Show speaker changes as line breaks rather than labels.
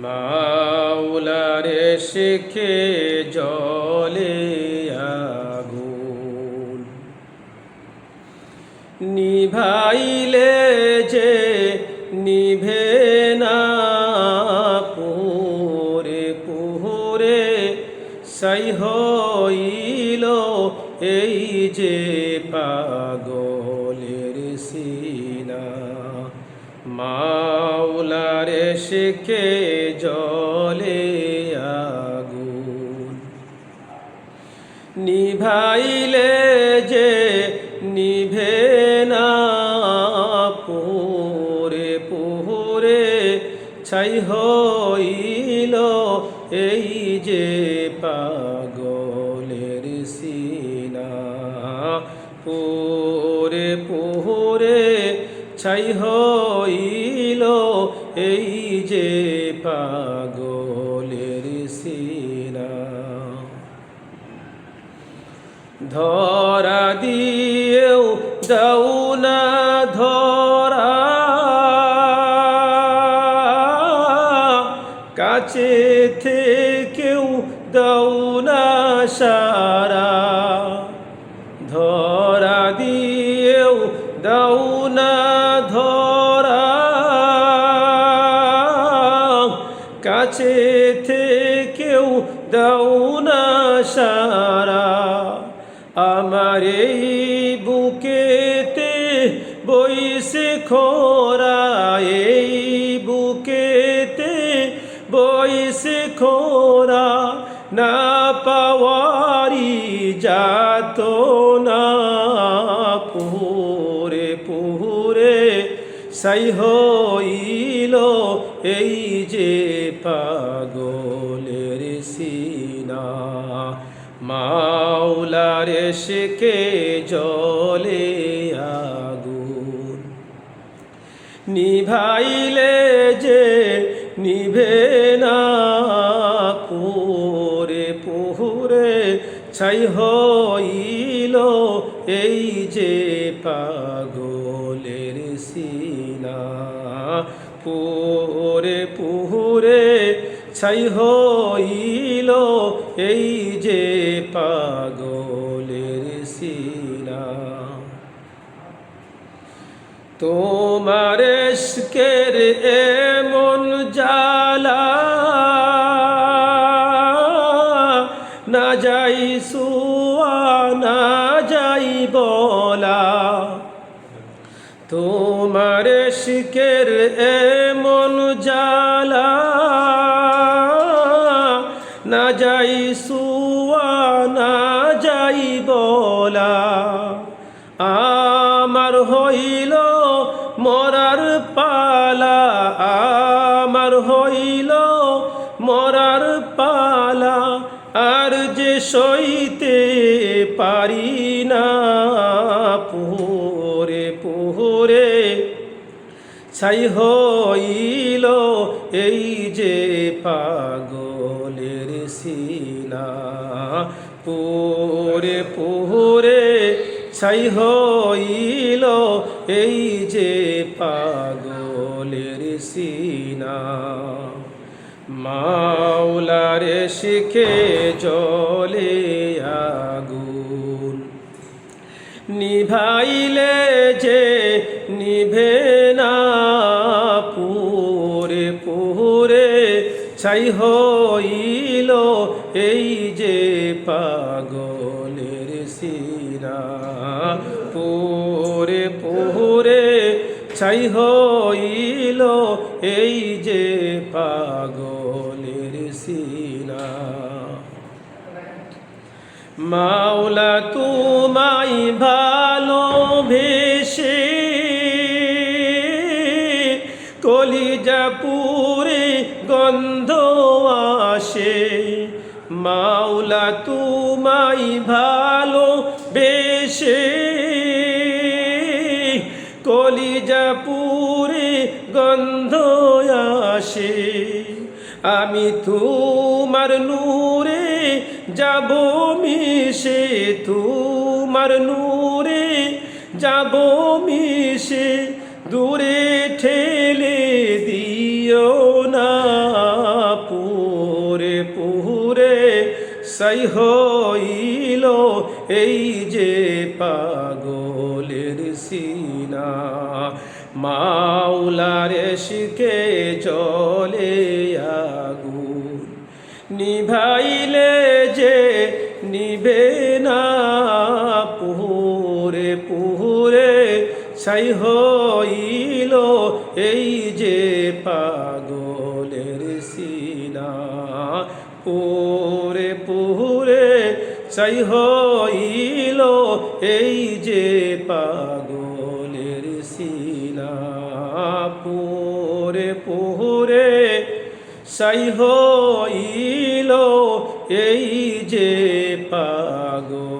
মাওলারে শিখে জলে আগুন, নিভাইলে যে নিভে না, পুরে পুরে সাই হইল এই যে পাগলের সিনা। মাওলারে শিখে জলে আগুন, নিভাইলে যে নিভে না, পুরে পুরে ছাই হইল এই যে পাগলের সিনা। পুরে পুরে ছাই হইল এই যে পাগলের সিনা। ধরা দিয়েও দাও না ধরা, কাছে থেকেও দাও না সারা। ধরা দিয়েও দাও না ধরা, কাছে থেকেও দাও না সারা। আমার এই বুকেতে বইসে খোরা, এই বুকেতে বইসে খোরা, না পাওয়ারি যাত না, পুরে পুরে সাই হইল এই যে পাগলের সিনা। মাওলারে শিখে জলে আগুন, নিভাইলে যে নিভে না, পুরে পুরে ছাই হইল এই যে পাগলের সিনা। পুরে পুরে ছাই হইল এই যে পাগলের সিনা। তোমার ইশকের এমন জ্বালা, না যাই সুয়া না যাই বলা। তোমার ইশকের এমন জ্বালা, না যাই সুয়া না যাই বলা। আমার হইল মরার পালা, আমার হইল মরার পালা, আর যে সইতে পারি না, পুরে পুরে ছাই হইল এই যে পাগলের সিনা। পুরে পুরে ছাই হইল এই যে পাগলের সিনা। মাওলারে শিখে জলে আগুন, নিভাইলে যে নিভে না, পুরে পুরে ছাই হইল এই যে পাগলের সিনা। পুরে পুরে ছাই হইল এই যে পাগলের সিনা। মাওলা তোমায় ভালোবেসে কলিজা পুরে গন্ধ আসে। মাওলা তোমায় ভালোবেসে কলিজা পুরে গন্ধ আসে। আমি তোমার নূরে যাব মিশে, তোমার নূরে যাব মিশে, দূরে ঠেলে দিও না। সাই হইল এই যে পাগলের সিনা মাওলার ইশকে চলে আগুন নিভাইলে যে নিভে না পুরে পুরে ছাই হইল এই যে পাগলের সিনা পুরে পুরে ছাই হইল এই যে পাগলের সিনা পুরে পুরে ছাই হইল এই যে পাগল